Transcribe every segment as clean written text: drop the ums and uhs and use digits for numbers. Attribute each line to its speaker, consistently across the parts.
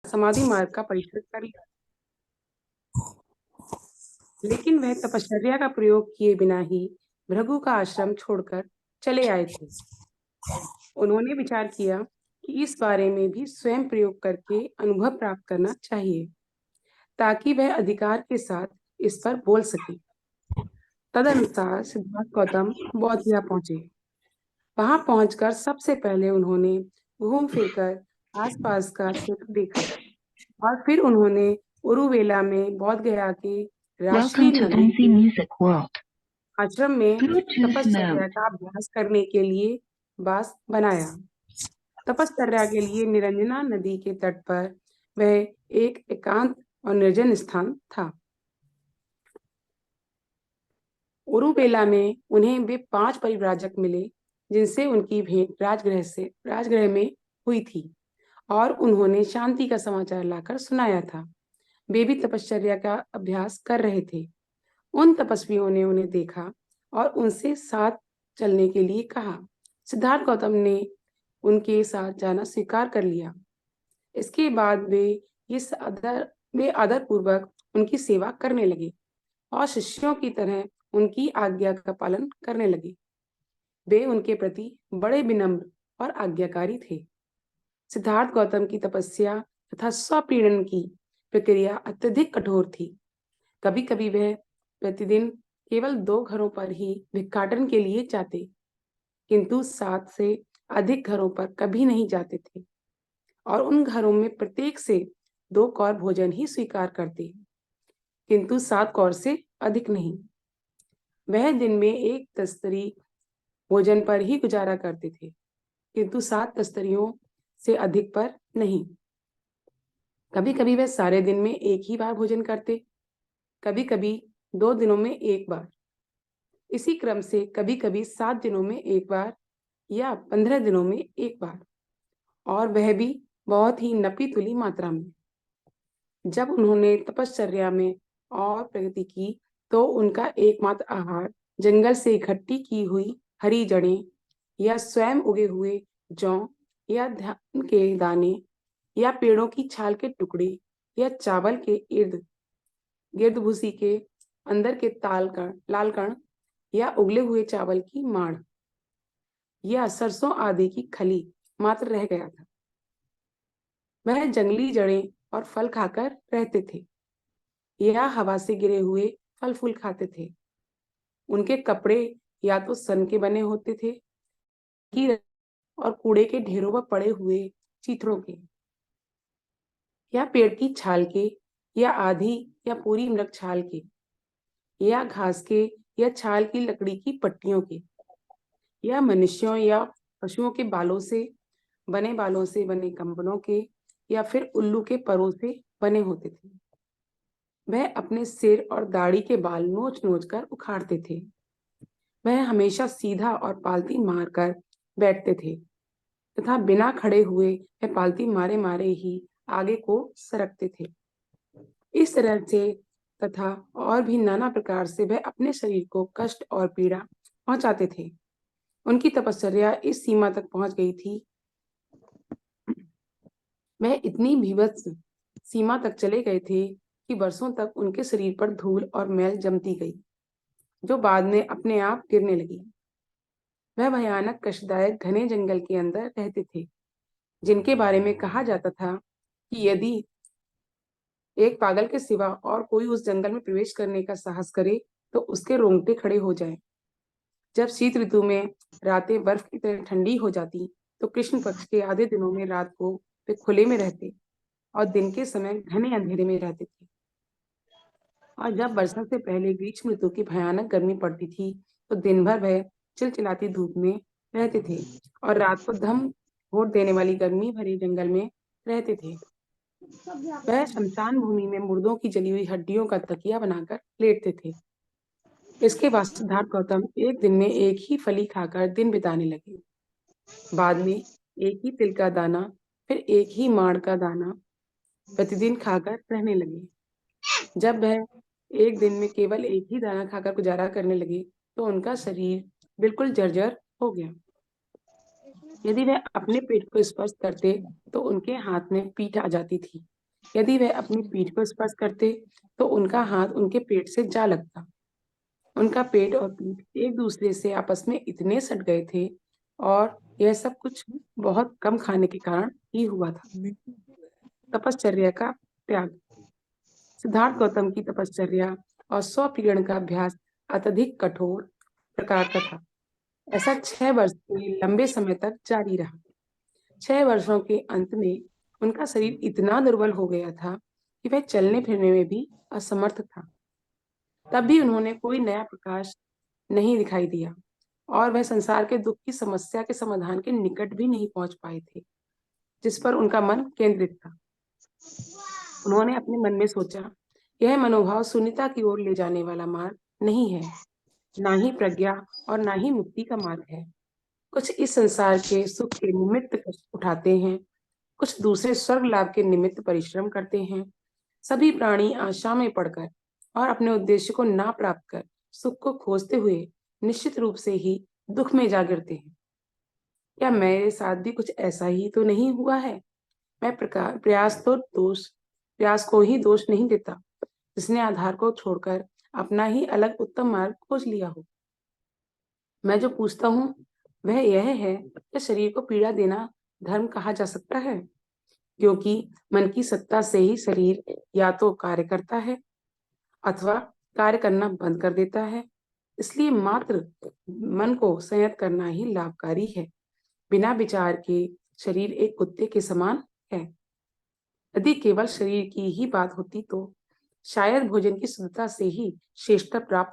Speaker 1: समाधि मार्ग का परिचय कर लिया, लेकिन वह तपश्चर्या का प्रयोग किए बिना ही भृगु का आश्रम छोड़कर चले आए थे। उन्होंने विचार किया कि इस बारे में भी स्वयं प्रयोग करके अनुभव प्राप्त करना चाहिए, ताकि वह अधिकार के साथ इस पर बोल सके। तदनुसार सिद्धार्थ गौतम बोधगया पहुंचे। वहां पहुंचकर सबसे पहले उन्होंने घूम फिरकर आसपास का क्षेत्र देखा और फिर उन्होंने उरुवेला में बोधगया के राष्ट्रीय
Speaker 2: Welcome to
Speaker 1: नदी
Speaker 2: NC
Speaker 1: के
Speaker 2: Music World.
Speaker 1: आश्रम में
Speaker 2: Bluetooth
Speaker 1: तपश्चर्या
Speaker 2: mode.
Speaker 1: का अभ्यास करने के लिए वास बनाया। तपश्चर्या के लिए निरंजना नदी के तट पर वह एक एकांत और निर्जन स्थान था। उरुवेला में उन्हें वे 5 परिव्राजक मिले, जिनसे उनकी भेंट राजगृह में हुई थी और उन्होंने शांति का समाचार लाकर सुनाया था। वे भी तपश्चर्या का अभ्यास कर रहे थे। उन तपस्वियों ने उन्हें देखा और उनसे साथ चलने के लिए कहा। सिद्धार्थ गौतम ने उनके साथ जाना स्वीकार कर लिया। इसके बाद वे आदर पूर्वक उनकी सेवा करने लगे और शिष्यों की तरह उनकी आज्ञा का पालन करने लगे। वे उनके प्रति बड़े विनम्र और आज्ञाकारी थे। सिद्धार्थ गौतम की तपस्या तथा स्वपीड़न की प्रक्रिया अत्यधिक कठोर थी। कभी कभी वह प्रतिदिन केवल 2 घरों पर ही भिक्षाटन के लिए जाते, किंतु 7 से अधिक घरों पर कभी नहीं जाते थे और उन घरों में प्रत्येक से 2 कौर भोजन ही स्वीकार करते, किंतु 7 कौर से अधिक नहीं। वह दिन में 1 तस्तरी भोजन पर ही गुजारा करते थे, किंतु 7 तस्तरियों से अधिक पर नहीं। कभी कभी वह सारे दिन में एक ही बार भोजन करते, कभी कभी 2 दिनों में 1 बार। इसी क्रम से कभी कभी 7 दिनों में 1 बार या 15 दिनों में 1 बार, और वह भी बहुत ही नपी तुली मात्रा में। जब उन्होंने तपश्चर्या में और प्रगति की तो उनका एकमात्र आहार जंगल से इकट्ठी की हुई हरी जड़ें या स्वयं उगे हुए जौ या धान के दाने या पेड़ों की छाल के टुकड़े या चावल के इर्द गिर्द भूसी के अंदर के लाल कण या उगले हुए चावल की माड़ या सरसों आदि की खली मात्र रह गया था। वह जंगली जड़ें और फल खाकर रहते थे या हवा से गिरे हुए फल फूल खाते थे। उनके कपड़े या तो सन के बने होते थे और कूड़े के ढेरों पर पड़े हुए चीथड़ों के या पेड़ की छाल के या आधी या पूरी मृग छाल के या घास के या छाल की लकड़ी की पट्टियों के या मनुष्यों या पशुओं के बालों से बने कंबलों के या फिर उल्लू के परों से बने होते थे। वह अपने सिर और दाढ़ी के बाल नोच नोच कर उखाड़ते थे। वह हमेशा सीधा और पालती मारकर बैठते थे तथा बिना खड़े हुए वह पालती मारे मारे ही आगे को सरकते थे। इस तरह से तथा और भी नाना प्रकार से वह अपने शरीर को कष्ट और पीड़ा पहुंचाते थे। उनकी तपश्चर्या इस सीमा तक पहुंच गई थी, वह इतनी भीभत्स सीमा तक चले गए थे कि वर्षों तक उनके शरीर पर धूल और मैल जमती गई, जो बाद में अपने आप गिरने लगी। वह भयानक कष्टदायक घने जंगल के अंदर रहते थे, जिनके बारे में कहा जाता था कि यदि एक पागल के सिवा और कोई उस जंगल में प्रवेश करने का साहस करे तो उसके रोंगटे खड़े हो जाएं। जब शीत ऋतु में रातें बर्फ की तरह ठंडी हो जाती तो कृष्ण पक्ष के आधे दिनों में रात को वे खुले में रहते और दिन के समय घने अंधेरे में रहते थे। और जब वर्षा से पहले ग्रीष्म ऋतु की भयानक गर्मी पड़ती थी तो दिन भर वह चिलचिलाती धूप में रहते थे और रात को दम घोट देने वाली गर्मी भरे जंगल में रहते थे। वह शमशान भूमि में मुर्दों की जली हुई हड्डियों का तकिया बनाकर लेटते थे। इसके बाद सिद्धार्थ गौतम एक दिन में एक ही फली खाकर दिन बिताने लगे। बाद में एक ही तिल का दाना, फिर एक ही माड़ का दाना प्रतिदिन खाकर रहने लगे। जब वह एक दिन में केवल एक ही दाना खाकर गुजारा करने लगे तो उनका शरीर बिल्कुल जर्जर हो गया। यदि वह अपने पेट को स्पर्श करते तो उनके हाथ में पीठ आ जाती थी। यदि वह अपनी पीठ को स्पर्श करते तो उनका हाथ उनके पेट से जा लगता। उनका पेट और पीठ एक दूसरे से आपस में इतने सट गए थे और यह सब कुछ बहुत कम खाने के कारण ही हुआ था। तपश्चर्या का त्याग। सिद्धार्थ गौतम की तपश्चर्या और स्वपीड़न का अभ्यास अत्यधिक कठोर प्रकार का था। ऐसा 6 वर्ष के लंबे समय तक जारी रहा। 6 वर्षों के अंत में उनका शरीर इतना दुर्बल हो गया था कि वह चलने फिरने में भी असमर्थ था। तब भी उन्होंने कोई नया प्रकाश नहीं दिखाई दिया और वह संसार के दुख की समस्या के समाधान के निकट भी नहीं पहुंच पाए थे जिस पर उनका मन केंद्रित था। उन्होंने अपने मन में सोचा, यह मनोभाव शून्यता की ओर ले जाने वाला मार्ग नहीं है, ना ही प्रज्ञा और ना ही मुक्ति का मार्ग है। कुछ इस संसार के सुख के निमित्त कष्ट उठाते हैं, कुछ दूसरे स्वर्ग लाभ के निमित्त परिश्रम करते हैं। सभी प्राणी आशा में पड़कर और अपने उद्देश्य को ना प्राप्त कर सुख को खोजते हुए निश्चित रूप से ही दुख में जा गिरते हैं। क्या मेरे साथ भी कुछ ऐसा ही तो नहीं हुआ है? मैं प्रयास को ही दोष नहीं देता, जिसने आधार को छोड़कर अपना ही अलग उत्तम मार्ग खोज लिया हो। मैं जो पूछता हूँ वह यह है कि शरीर को पीड़ा देना धर्म कहा जा सकता है, क्योंकि मन की सत्ता से ही शरीर या तो कार्य करता है अथवा कार्य करना बंद कर देता है। इसलिए मात्र मन को संयत करना ही लाभकारी है। बिना विचार के शरीर एक कुत्ते के समान है। यदि केवल शरीर की ही बात होती तो शायद भोजन की शुद्धता से ही श्रेष्ठता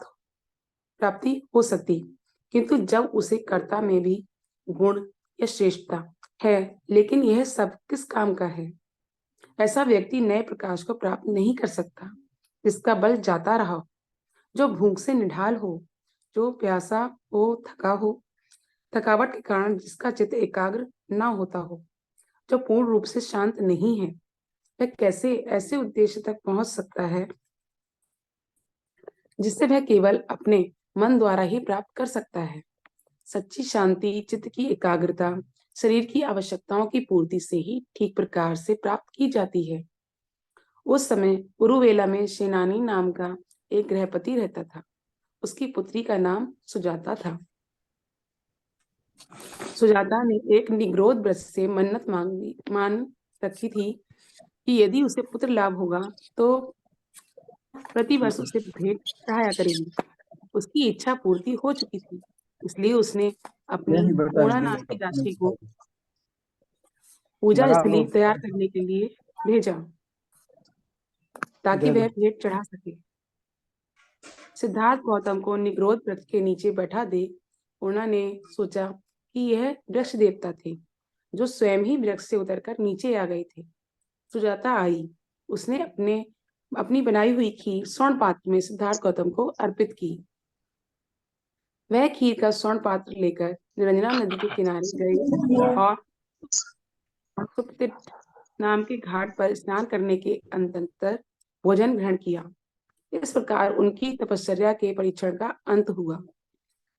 Speaker 1: प्राप्ति हो सकती, किंतु जब उसे कर्ता में भी गुण या श्रेष्ठता है, लेकिन यह सब किस काम का है? ऐसा व्यक्ति नए प्रकाश को प्राप्त नहीं कर सकता जिसका बल जाता रहा, जो भूख से निढाल हो, जो प्यासा हो, थका हो, थकावट के कारण जिसका चित्त एकाग्र ना होता हो, जो पूर्ण रूप से शांत नहीं है, वह कैसे ऐसे उद्देश्य तक पहुंच सकता है जिससे वह केवल अपने मन द्वारा ही प्राप्त कर सकता है? सच्ची शांति, चित्त की एकाग्रता शरीर की आवश्यकताओं की पूर्ति से ही ठीक प्रकार से प्राप्त की जाती है। उस समय उरुवेला में सेनानी नाम का एक गृहपति रहता था। उसकी पुत्री का नाम सुजाता था। सुजाता ने एक निग्रोध व्रत से मन्नत मान रखी थी कि यदि उसे पुत्र लाभ होगा तो प्रति वर्ष उसे भेंट चढ़ाया करेगी। उसकी इच्छा पूर्ति हो चुकी थी, इसलिए उसने अपनी पूर्णा नाम की दासी को पूजा स्थली तैयार करने के लिए भेजा ताकि वह भेंट चढ़ा सके। सिद्धार्थ गौतम को निग्रोध व्रत के नीचे बैठा दे पूर्णा ने सोचा कि यह वृक्ष देवता थे, जो स्वयं ही वृक्ष से उतरकर नीचे आ गए थे। सुजाता आई। उसने अपनी बनाई हुई खीर स्वर्ण पात्र में सिद्धार्थ गौतम को अर्पित की। वह खीर का स्वर्ण पात्र लेकर निरंजना नदी के किनारे गए और सुप्तिट नाम के घाट पर स्नान करने के अंतर भोजन ग्रहण किया। इस प्रकार उनकी तपश्चर्या के परीक्षण का अंत हुआ।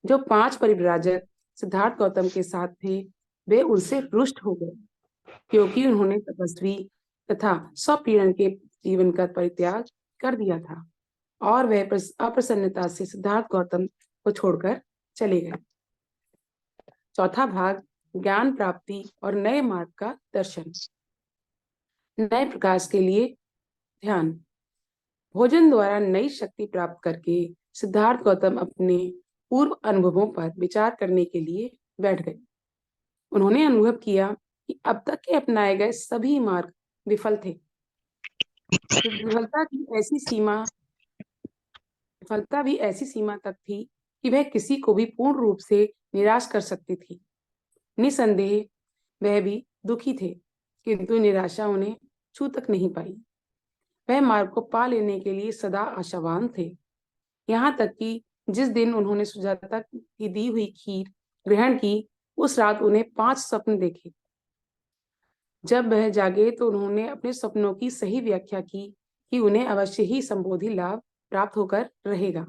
Speaker 1: जो 5 परिव्राजक सिद्धार्थ गौतम के साथ थे, वे उनसे रुष्ट हो गए, क्योंकि उन्होंने तपस्वी तथा स्वपीड़न के जीवन का परित्याग कर दिया था और वह अप्रसन्नता से सिद्धार्थ गौतम को छोड़कर चले गए। चौथा भाग, ज्ञान प्राप्ति और नए मार्ग का दर्शन। नए प्रकाश के लिए ध्यान। भोजन द्वारा नई शक्ति प्राप्त करके सिद्धार्थ गौतम अपने पूर्व अनुभवों पर विचार करने के लिए बैठ गए। उन्होंने अनुभव किया कि अब तक के अपनाए गए सभी मार्ग विफल थे। विफलता भी ऐसी सीमा तक थी कि वह किसी को भी पूर्ण रूप से निराश कर सकती थी। निसंदेह वह भी दुखी थे, किंतु निराशा उन्हें छू तक नहीं पाई। वह मार्ग को पा लेने के लिए सदा आशावान थे। यहाँ तक कि जिस दिन उन्होंने सुजाता की दी हुई खीर ग्रहण की, उस रात उन्हें 5 स्वप्न देखे। जब वह जागे तो उन्होंने अपने सपनों की सही व्याख्या की कि उन्हें अवश्य ही संबोधि लाभ प्राप्त होकर रहेगा।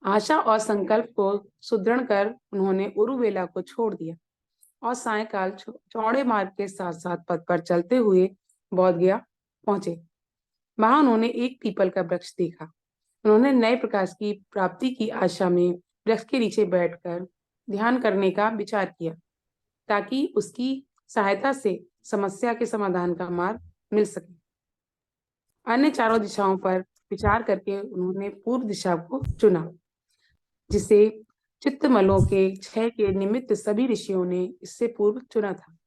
Speaker 1: आशा और संकल्प को सुदृढ़ कर उन्होंने उरुवेला को छोड़ दिया। और सायंकाल चौड़े मार्ग के साथ साथ पथ पर चलते हुए बोध गया पहुंचे। वहां उन्होंने एक पीपल का वृक्ष देखा। उन्होंने नए प्रकाश की प्राप्ति की आशा में वृक्ष के नीचे बैठकर ध्यान करने का विचार किया, ताकि उसकी सहायता से समस्या के समाधान का मार्ग मिल सके। अन्य चारों दिशाओं पर विचार करके उन्होंने पूर्व दिशा को चुना, जिसे चित्तमलों के क्षय के निमित्त सभी ऋषियों ने इससे पूर्व चुना था।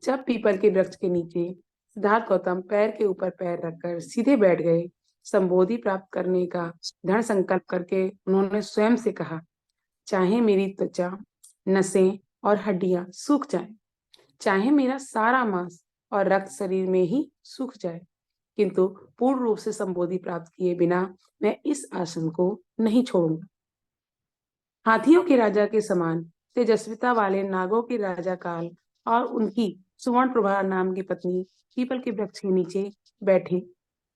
Speaker 1: जब पीपल के वृक्ष के नीचे सिद्धार्थ गौतम पैर के ऊपर पैर रखकर सीधे बैठ गए, संबोधि प्राप्त करने का दृढ़ संकल्प करके उन्होंने स्वयं से कहा, चाहे मेरी त्वचा, नसें और हड्डियां सूख जाएं, चाहे मेरा सारा मांस और रक्त शरीर में ही सूख जाए, किंतु पूर्ण रूप से संबोधि प्राप्त किए बिना मैं इस आसन को नहीं छोड़ूंगा। हाथियों के राजा के समान तेजस्विता वाले नागों के राजा काल और उनकी सुवर्ण प्रभा नाम की पत्नी पीपल के वृक्ष के नीचे बैठे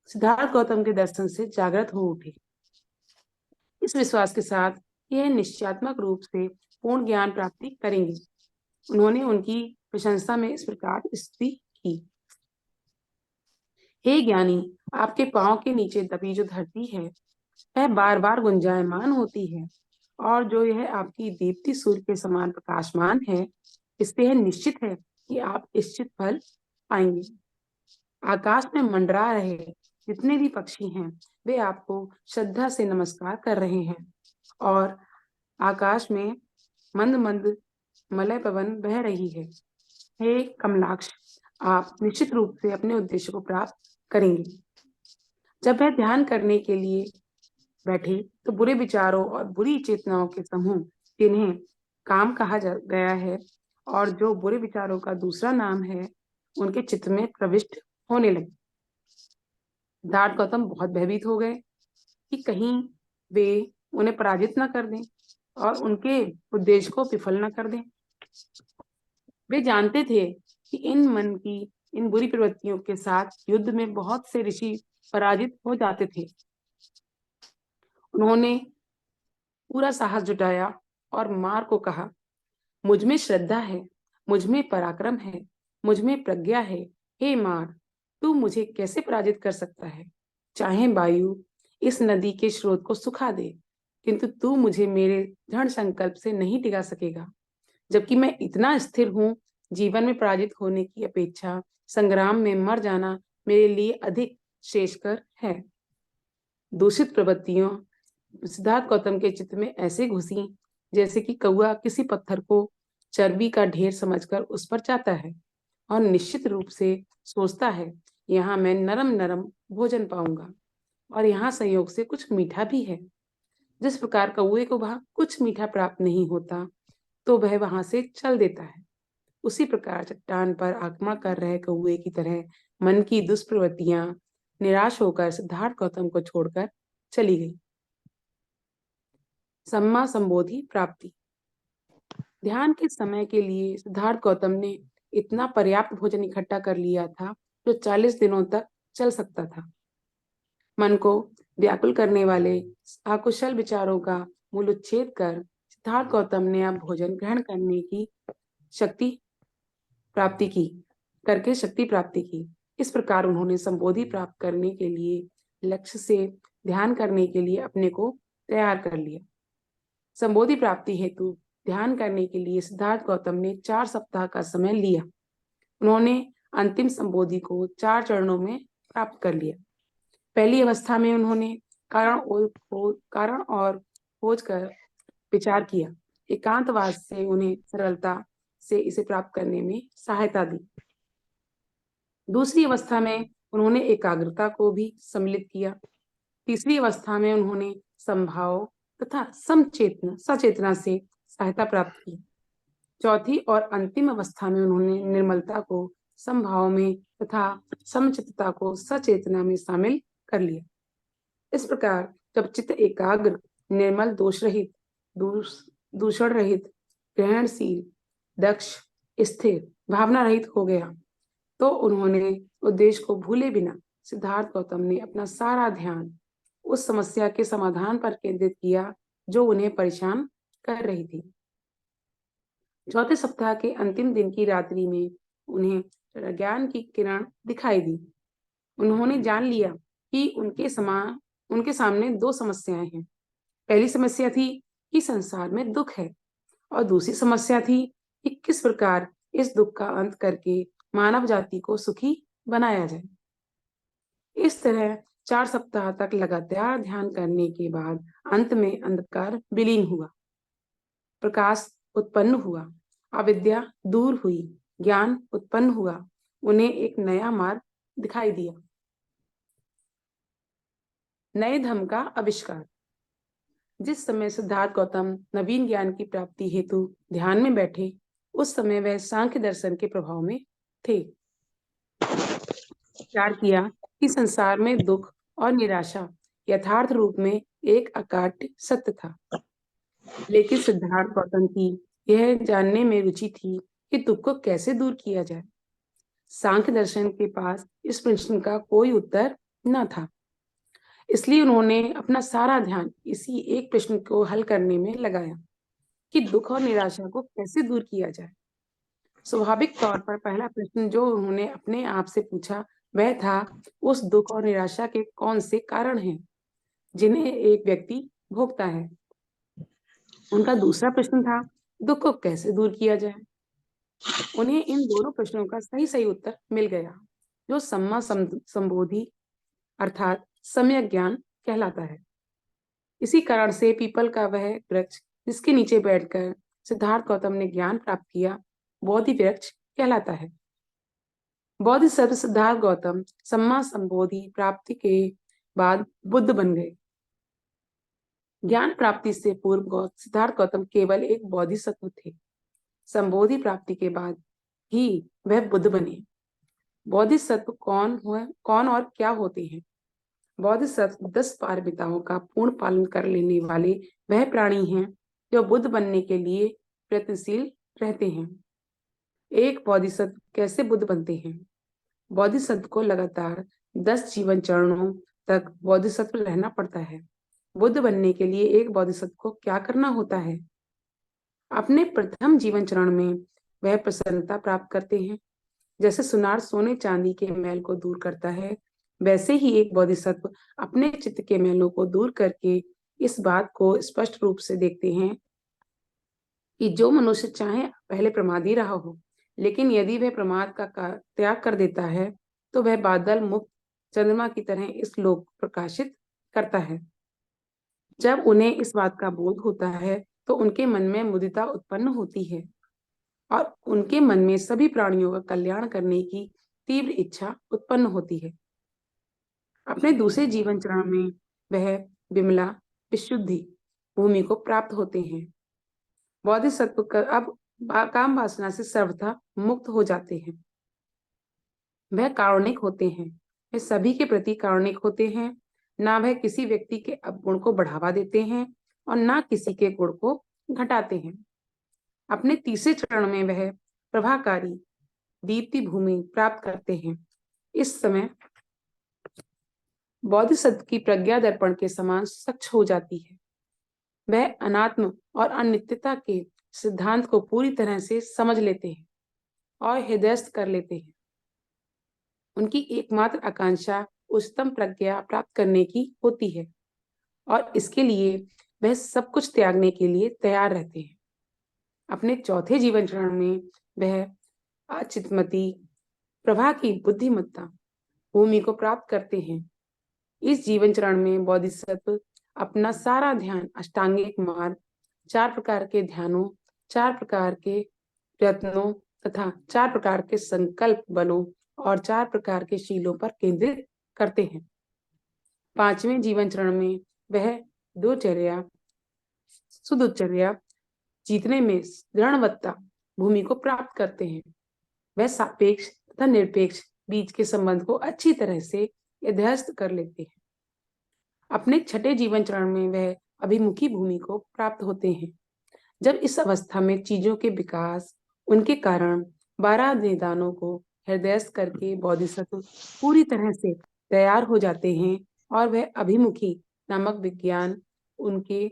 Speaker 1: सिद्धार्थ गौतम के दर्शन से जागृत हो उठे, इस विश्वास के साथ यह निश्चयात्मक रूप से पूर्ण ज्ञान प्राप्ति करेंगे। उन्होंने उनकी प्रशंसा में इस प्रकार स्तुति की, हे ज्ञानी, आपके पांव के नीचे दबी जो धरती है वह बार बार गुंजायमान होती है, और जो यह आपकी दीप्ति सूर्य के समान प्रकाशमान है, इससे यह निश्चित है कि आप इच्छित फल पाएंगे। आकाश में मंडरा रहे जितने भी पक्षी हैं वे आपको श्रद्धा से नमस्कार कर रहे हैं, और आकाश में मंद मंद मलय पवन बह रही है। हे कमलाक्ष, आप निश्चित रूप से अपने उद्देश्य को प्राप्त करेंगे। जब वह ध्यान करने के लिए बैठे तो बुरे विचारों और बुरी चेतनाओं के समूह, जिन्हें काम कहा गया है और जो बुरे विचारों का दूसरा नाम है, उनके चित्त में प्रविष्ट होने लगे। सिद्धार्थ गौतम बहुत भयभीत हो गए कि कहीं वे उन्हें पराजित न कर दें और उनके उद्देश्य को विफल न कर दें। वे जानते थे कि इन बुरी प्रवृत्तियों के साथ युद्ध में बहुत से ऋषि पराजित हो जाते थे। उन्होंने पूरा साहस जुटाया और मार को कहा, मुझ में श्रद्धा है, मुझ में पराक्रम है, मुझ में प्रज्ञा है। हे मार, तू मुझे कैसे पराजित कर सकता है? चाहे वायु इस नदी के स्रोत को सुखा दे, किंतु तू मुझे मेरे दृढ़ संकल्प से नहीं टिका सकेगा। जबकि मैं इतना स्थिर हूँ, जीवन में पराजित होने की अपेक्षा संग्राम में मर जाना मेरे लिए अधिक श्रेयस्कर है। दूषित प्रवृत्तियों सिद्धार्थ गौतम के चित्त में ऐसे घुसी जैसे कि कौआ किसी पत्थर को चर्बी का ढेर समझकर उस पर जाता है और निश्चित रूप से सोचता है, यहाँ मैं नरम नरम भोजन पाऊंगा और यहाँ संयोग से कुछ मीठा भी है। जिस प्रकार कौए को वहां कुछ मीठा प्राप्त नहीं होता तो वह वहां से चल देता है, उसी प्रकार चट्टान पर आक्रमण कर रहे कौए की तरह मन की दुष्प्रवृत्तियां निराश होकर सिद्धार्थ गौतम को छोड़कर चली गई। सम्मा संबोधि प्राप्ति। ध्यान के समय के लिए सिद्धार्थ गौतम ने इतना पर्याप्त भोजन इकट्ठा कर लिया था जो 40 दिनों तक चल सकता था। मन को व्याकुल करने वाले अकुशल विचारों का मूल उच्छेद कर सिद्धार्थ गौतम ने अब भोजन ग्रहण करने की शक्ति प्राप्ति की। इस प्रकार उन्होंने संबोधि प्राप्त करने के लिए लक्ष्य से ध्यान करने के लिए अपने को तैयार कर लिया। संबोधि प्राप्ति हेतु ध्यान करने के लिए सिद्धार्थ गौतम ने 4 सप्ताह का समय लिया। उन्होंने अंतिम संबोधि को 4 चरणों में प्राप्त कर लिया। पहली अवस्था में उन्होंने कारण और खोज कर विचार किया। एकांतवास से उन्हें सरलता से इसे प्राप्त करने में सहायता दी। दूसरी अवस्था में उन्होंने एकाग्रता को भी सम्मिलित किया। तीसरी अवस्था में उन्होंने संभाव तथा सचेतना से सहायता प्राप्त की। चौथी और अंतिम अवस्था में उन्होंने निर्मलता को संभाव में तथा समचित्तता को सचेतना में शामिल कर लिया। इस प्रकार जब चित्त एकाग्र, निर्मल, दोष रहित, दूषण रहित, ग्रहणशील, दक्ष, स्थिर, भावना रहित हो गया तो उन्होंने उद्देश्य को भूले बिना सिद्धार्थ गौतम ने अपना सारा ध्यान उस समस्या के समाधान पर केंद्रित किया जो उन्हें परेशान कर रही थी। चौथे सप्ताह के अंतिम दिन की रात्रि में उन्हें ज्ञान की किरण दिखाई दी। उन्होंने जान लिया कि उनके सामने दो समस्याएं हैं। पहली समस्या थी कि संसार में दुख है और दूसरी समस्या थी कि किस प्रकार इस दुख का अंत करके मानव जाति को सुखी बनाया जाए। इस तरह 4 सप्ताह तक लगातार ध्यान करने के बाद अंत में अंधकार विलीन हुआ, प्रकाश उत्पन्न हुआ, अविद्या दूर हुई, ज्ञान उत्पन्न हुआ, उन्हें एक नया मार्ग दिखाई दिया। नए धर्म का आविष्कार। जिस समय सिद्धार्थ गौतम नवीन ज्ञान की प्राप्ति हेतु ध्यान में बैठे, उस समय वह सांख्य दर्शन के प्रभाव में थे। विचार किया कि संसार में दुख और निराशा यथार्थ रूप में एक अकाट्य सत्य था। लेकिन सिद्धार्थ गौतम की यह जानने में रुचि थी कि दुख को कैसे दूर किया जाए। सांख्य दर्शन के पास इस प्रश्न का कोई उत्तर न था, इसलिए उन्होंने अपना सारा ध्यान इसी एक प्रश्न को हल करने में लगाया कि दुख और निराशा को कैसे दूर किया जाए। स्वाभाविक तौर पर पहला प्रश्न जो उन्होंने अपने आप से पूछा वह था, उस दुख और निराशा के कौन से कारण हैं जिन्हें एक व्यक्ति भोगता है। उनका दूसरा प्रश्न था, दुख को कैसे दूर किया जाए। उन्हें इन दोनों प्रश्नों का सही सही उत्तर मिल गया, जो सम्मा संबोधि अर्थात सम्यक ज्ञान कहलाता है। इसी कारण से पीपल का वह वृक्ष जिसके नीचे बैठकर सिद्धार्थ गौतम ने ज्ञान प्राप्त किया, बोधि वृक्ष कहलाता है। बोधिसत्व सिद्धार्थ गौतम सम्मा संबोधि प्राप्ति के बाद बुद्ध बन गए। ज्ञान प्राप्ति से पूर्व सिद्धार्थ गौतम केवल एक बोधिसत्व थे। संबोधि प्राप्ति के बाद ही वह बुद्ध बने। बोधिसत्व कौन और क्या होते हैं? बोधिसत्व 10 पारमिताओं का पूर्ण पालन कर लेने वाले वह प्राणी हैं जो बुद्ध बनने के लिए प्रयत्नशील रहते हैं। एक बोधिसत्व कैसे बुद्ध बनते हैं? बोधिसत्व को लगातार 10 जीवन चरणों तक बोधिसत्व रहना पड़ता है। बुद्ध बनने के लिए एक बोधिसत्व को क्या करना होता है? अपने प्रथम जीवन चरण में वह प्रसन्नता प्राप्त करते हैं। जैसे सुनार सोने चांदी के मैल को दूर करता है, वैसे ही एक बोधिसत्व अपने चित्त के मैलों को दूर करके इस बात को स्पष्ट रूप से देखते हैं कि जो मनुष्य चाहे पहले प्रमादी रहा हो, लेकिन यदि वह प्रमाद का त्याग कर देता है तो वह बादल मुक्त चंद्रमा की तरह इस लोक को प्रकाशित करता है। जब उन्हें इस बात का बोध होता है तो उनके मन में मुदिता उत्पन्न होती है और उनके मन में सभी प्राणियों का कल्याण करने की तीव्र इच्छा उत्पन्न होती है। अपने दूसरे जीवन चरण में वह विमला विशुद्धि भूमि को प्राप्त होते हैं। बोधिसत्व अब काम वासना से सर्वथा मुक्त हो जाते हैं। वह कारुणिक होते हैं। वह सभी के प्रति कारुणिक होते हैं। ना वह किसी व्यक्ति के अवगुण को बढ़ावा देते हैं और ना किसी के गुण को घटाते हैं। अपने तीसरे चरण में वह प्रभाकारी दीप्ति भूमि प्राप्त करते हैं। इस समय बोधिसत्व की प्रज्ञा दर्पण के समान स्वच्छ हो जाती है। वह अनात्म और अनित्यता के सिद्धांत को पूरी तरह से समझ लेते हैं और हृदयस्थ कर लेते हैं। उनकी एकमात्र आकांक्षा उच्चतम प्रज्ञा प्राप्त करने की होती है और इसके लिए वह सब कुछ त्यागने के लिए तैयार रहते हैं। अपने चौथे जीवन चरण में वह अचितमती प्रभा की बुद्धिमत्ता भूमि को प्राप्त करते हैं। इस जीवन चरण में बोधिसत्व अपना सारा ध्यान अष्टांगिक मार्ग, 4 प्रकार के ध्यानों, 4 प्रकार के प्रयत्नों तथा 4 प्रकार के संकल्प बलों और 4 प्रकार के शीलों पर केंद्रित करते हैं। 5वें जीवन चरण में वह दुचर्या सुदुचर्या जीतने में दृढ़वत्ता भूमि को प्राप्त करते हैं। वह सापेक्ष तथा निरपेक्ष बीच के संबंध को अच्छी तरह से अध्यस्त कर लेते हैं। अपने छठे जीवन चरण में वह अभिमुखी भूमि को प्राप्त होते हैं। जब इस अवस्था में चीजों के विकास, उनके कारण 12 निदानों को हृदयस्थ करके बोधिसत्व पूरी तरह से तैयार हो जाते हैं और वह अभिमुखी नामक विज्ञान उनके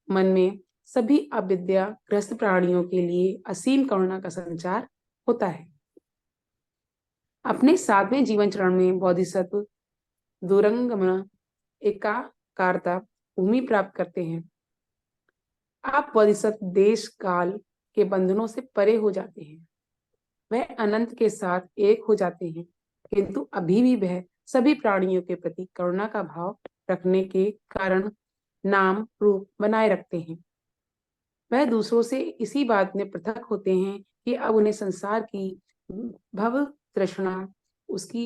Speaker 1: मन में सभी अविद्याग्रस्त प्राणियों के लिए असीम करुणा का संचार होता है। अपने 7वें जीवन चरण में बोधिसत्व दूरंगमन एकाकारता भूमि प्राप्त करते हैं। आप बोधिसत्व देश काल के बंधनों से परे हो जाते हैं। वह अनंत के साथ एक हो जाते हैं, किंतु अभी भी वह सभी प्राणियों के प्रति करुणा का भाव रखने के कारण नाम रूप बनाए रखते हैं। वह दूसरों से इसी बात में पृथक होते हैं कि अब उन्हें संसार की भव तृष्णा उसकी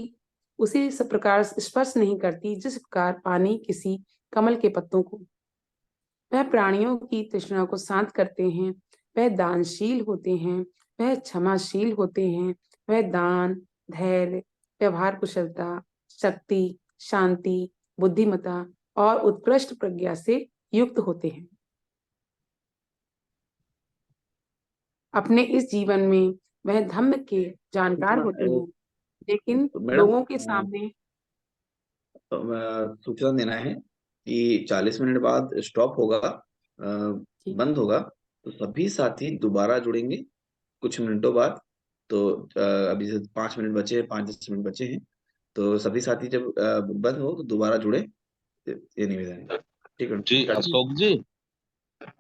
Speaker 1: उसी प्रकार स्पर्श नहीं करती जिस प्रकार पानी किसी कमल के पत्तों को। वह प्राणियों की तृष्णा को शांत करते हैं। वह दानशील होते हैं। वह क्षमाशील होते हैं। वह दान, धैर्य, व्यवहार कुशलता, शक्ति, शांति, बुद्धिमता और उत्कृष्ट प्रज्ञा से युक्त होते हैं। अपने इस जीवन में वह धम्म के जानकार होते हैं, लेकिन
Speaker 2: मैडम
Speaker 1: लोगों के सामने
Speaker 2: सूचना देना है कि 40 मिनट बाद स्टॉप होगा, बंद होगा, तो सभी साथी दोबारा जुड़ेंगे कुछ मिनटों बाद। तो अभी से 5 मिनट बचे हैं, 5-10 मिनट बचे हैं, तो सभी साथी जब बंद हो तो दोबारा जुड़े, ये निवेदन है। ठीक है
Speaker 3: जी अशोक जी,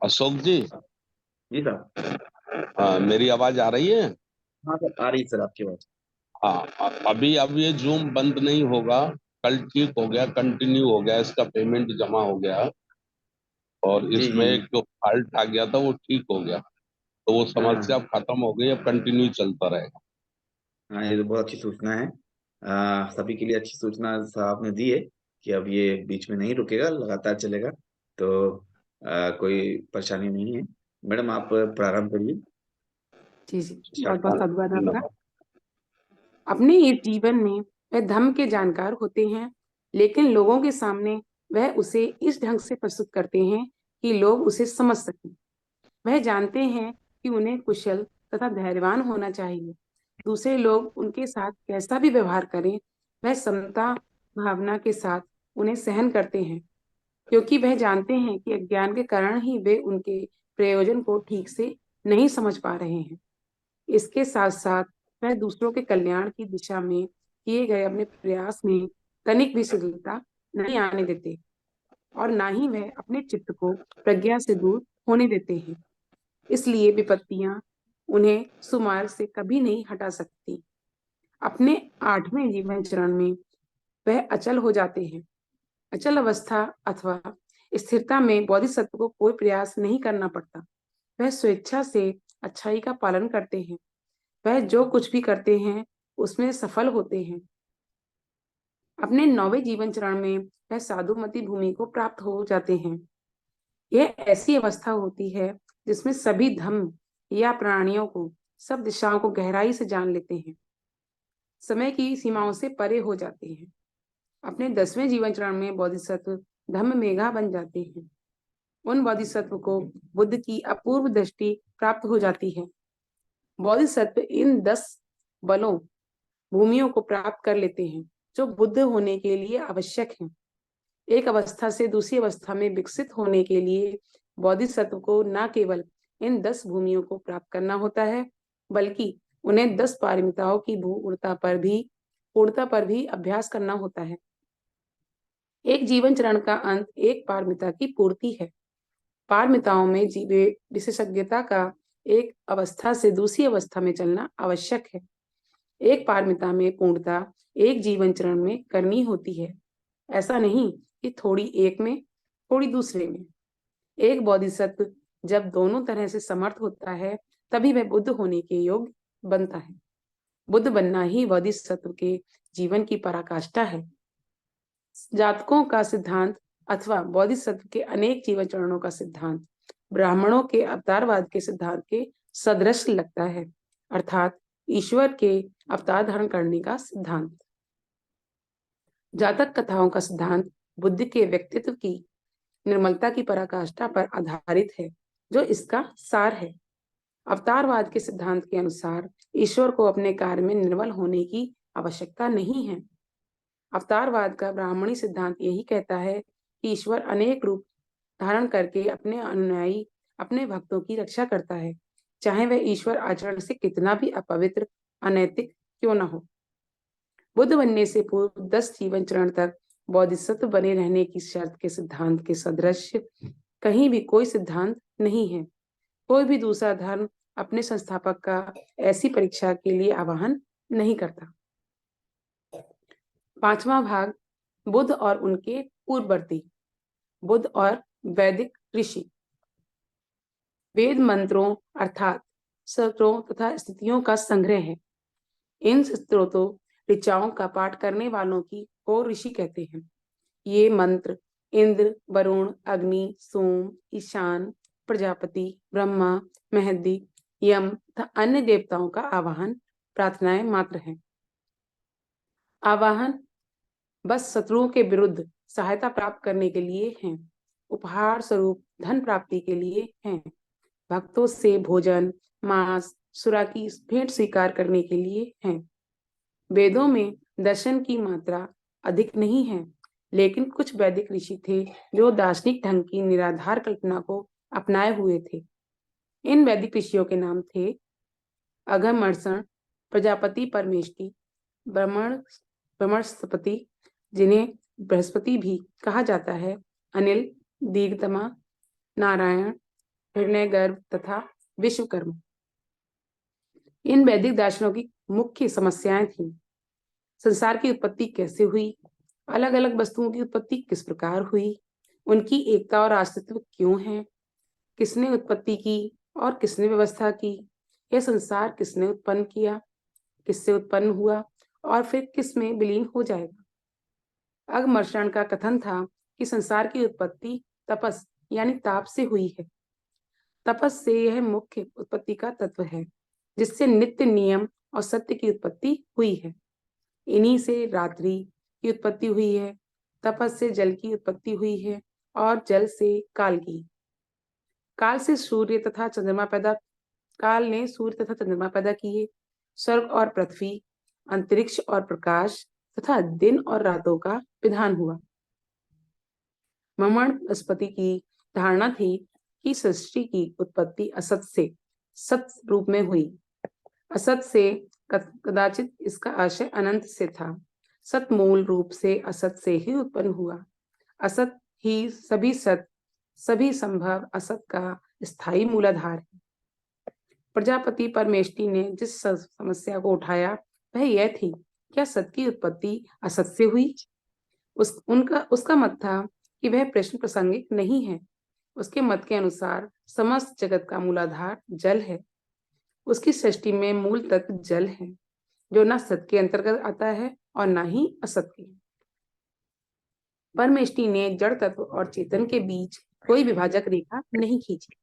Speaker 3: अशोक जी
Speaker 2: जी साहब।
Speaker 3: मेरी आवाज आ रही है?
Speaker 2: हाँ सर, आ रही है सर आपकी बात।
Speaker 3: हाँ, अभी अब ये जूम बंद नहीं होगा, कल ठीक हो गया, कंटिन्यू हो गया, इसका पेमेंट जमा हो गया और
Speaker 2: जी
Speaker 3: इसमें
Speaker 2: जी जी।
Speaker 3: एक जो फॉल्ट आ गया था वो ठीक हो गया, तो वो समस्या अब खत्म हो गई, अब कंटिन्यू चलता रहेगा।
Speaker 2: हाँ, ये तो बहुत अच्छी सूचना है। सभी के लिए अच्छी सूचना साहब ने दी है कि अब ये बीच में नहीं रुकेगा, लगातार चलेगा। तो कोई परेशानी नहीं है। मैडम आप प्रारंभ करिए।
Speaker 1: जी जी,
Speaker 2: स्टार्ट
Speaker 1: बहुत बहुत
Speaker 2: करिए।
Speaker 1: धन्यवाद आपका। अपने इस जीवन में वह धम्म के जानकार होते हैं, लेकिन लोगों के सामने वह उसे इस ढंग से प्रस्तुत करते हैं कि लोग उसे समझ सकें। वह जानते हैं कि उन्हें कुशल तथा धैर्यवान होना चाहिए। दूसरे लोग उनके साथ कैसा भी व्यवहार करें, वह समता भावना के साथ उन्हें सहन करते हैं, क्योंकि वह जानते हैं कि अज्ञान के कारण ही वे उनके प्रयोजन को ठीक से नहीं समझ पा रहे हैं। इसके साथ साथ वह दूसरों के कल्याण की दिशा में किए गए अपने प्रयास में तनिक भी शिथिलता नहीं आने देते और ना ही वह अपने चित्त को प्रज्ञा से दूर होने देते हैं। इसलिए विपत्तियां उन्हें सुमार्ग से कभी नहीं हटा सकती। अपने 8वें जीवन चरण में वह अचल हो जाते हैं। अचल अवस्था अथवा स्थिरता में बोधिसत्व को कोई प्रयास नहीं करना पड़ता। वह स्वेच्छा से अच्छाई का पालन करते हैं। वह जो कुछ भी करते हैं उसमें सफल होते हैं। अपने 9वें जीवन चरण में वह साधुमती भूमि को प्राप्त हो जाते हैं। यह ऐसी अवस्था होती है जिसमें सभी धम्म या प्राणियों को, सब दिशाओं को गहराई से जान लेते हैं, समय की सीमाओं से परे हो जाते हैं। अपने 10वें जीवन चरण में बोधिसत्व धम्म मेघा बन जाते हैं। उन बोधिसत्व को बुद्ध की अपूर्व दृष्टि प्राप्त हो जाती है। बोधिसत्व इन 10 बलों भूमियों को प्राप्त कर लेते हैं जो बुद्ध होने के लिए आवश्यक हैं। एक अवस्था से दूसरी अवस्था में विकसित होने के लिए बोधिसत्व को न केवल इन 10 भूमियों को प्राप्त करना होता है, बल्कि उन्हें 10 पारमिताओं की पूर्णता पर भी अभ्यास करना होता है। एक जीवन चरण का अंत एक पारमिता की पूर्ति है। पारमिताओं में जीवे विशेषज्ञता का एक अवस्था से दूसरी अवस्था में चलना आवश्यक है। एक पारमिता में पूर्णता एक जीवन चरण में करनी होती है। ऐसा नहीं कि थोड़ी एक में थोड़ी दूसरे में। एक बोधिसत्व जब दोनों तरह से समर्थ होता है तभी वह बुद्ध होने के योग्य बनता है। बुद्ध बनना ही बोधिसत्व के जीवन की पराकाष्ठा है। जातकों का सिद्धांत अथवा बोधिसत्व के अनेक जीवन चरणों का सिद्धांत ब्राह्मणों के अवतारवाद के सिद्धांत के सदृश लगता है, अर्थात ईश्वर के अवतार धारण करने का सिद्धांत। जातक कथाओं का सिद्धांत बुद्ध के व्यक्तित्व की निर्मलता की पराकाष्ठा पर आधारित है, जो इसका सार है। अवतारवाद के सिद्धांत के अनुसार ईश्वर को अपने कार्य में निर्मल होने की आवश्यकता नहीं है। अवतारवाद का ब्राह्मणी सिद्धांत यही कहता है कि ईश्वर अनेक रूप धारण करके अपने अनुयायी अपने भक्तों की रक्षा करता है, चाहे वह ईश्वर आचरण से कितना भी अपवित्र, अनैतिक क्यों न हो। बुद्ध बनने से पूर्व 10 जीवन चरण तक बोधिसत्व बने रहने की शर्त के सिद्धांत के सदृश कहीं भी कोई सिद्धांत नहीं है। कोई भी दूसरा धर्म अपने संस्थापक का ऐसी परीक्षा के लिए आह्वान नहीं करता। 5वां भाग, बुद्ध और उनके पूर्ववर्ती। बुद्ध और वैदिक ऋषि। वेद मंत्रों अर्थात स्तोत्रों तथा स्थितियों का संग्रह है। इन स्तोत्रों ऋचाओं का पाठ करने वालों को ऋषि कहते हैं। ये मंत्र इंद्र, वरुण, अग्नि, सोम, ईशान, प्रजापति, ब्रह्मा, महदी, यम तथा अन्य देवताओं का आवाहन, प्रार्थनाएं मात्र हैं। आवाहन बस शत्रुओं के विरुद्ध सहायता प्राप्त करने के लिए हैं, उपहार स्वरूप धन प्राप्ति के लिए हैं, भक्तों से भोजन, मांस, सुरा की भेंट स्वीकार करने के लिए हैं। वेदों में दर्शन की मात्रा अधिक नहीं है, लेकिन कुछ वैदिक ऋषि थे जो दार्शनिक ढंग की निराधार कल्पना को अपनाए हुए थे। इन वैदिक ऋषियों के नाम थे अघमर्षण, प्रजापति परमेष्टि, ब्रह्मस्पति जिन्हें बृहस्पति भी कहा जाता है, अनिल, दीर्घतमा, नारायण, हिरण्यगर्भ तथा विश्वकर्मा। इन वैदिक दार्शनों की मुख्य समस्याएं थीं। संसार की उत्पत्ति कैसे हुई, अलग अलग वस्तुओं की उत्पत्ति किस प्रकार हुई, उनकी एकता और अस्तित्व क्यों है, किसने उत्पत्ति की और किसने व्यवस्था की, यह संसार किसने उत्पन्न किया, किससे उत्पन्न हुआ और फिर किस में विलीन हो जाएगा। अघमर्षण का कथन था कि संसार की उत्पत्ति तपस यानी ताप से हुई है। तपस से यह मुख्य उत्पत्ति का तत्व है, जिससे नित्य नियम और सत्य की उत्पत्ति हुई है। इन्हीं से रात्रि की उत्पत्ति हुई है, तपस से जल की उत्पत्ति हुई है और जल से काल की। काल ने सूर्य तथा चंद्रमा पैदा किए। स्वर्ग और पृथ्वी, अंतरिक्ष और प्रकाश तथा दिन और रातों का विधान हुआ। ब्रह्मस्पति की धारणा थी कि सृष्टि की उत्पत्ति असत से सत रूप में हुई। असत से कदाचित इसका आशय अनंत से था। सत मूल रूप से असत से ही उत्पन्न हुआ। असत ही सभी संभव असत का स्थायी मूलाधार है। प्रजापति परमेष्टि ने जिस समस्या को उठाया वह यह थी, क्या सत की उत्पत्ति असत से हुई? उसका मत था कि वह प्रश्न प्रासंगिक नहीं है। उसके मत के अनुसार समस्त जगत का मूलाधार जल है। उसकी सृष्टि में मूल तत्व जल है, जो न सत के अंतर्गत आता है और न ही असत के। परमेष्टि ने जड़ तत्व और चेतन के बीच कोई विभाजक रेखा नहीं खींची।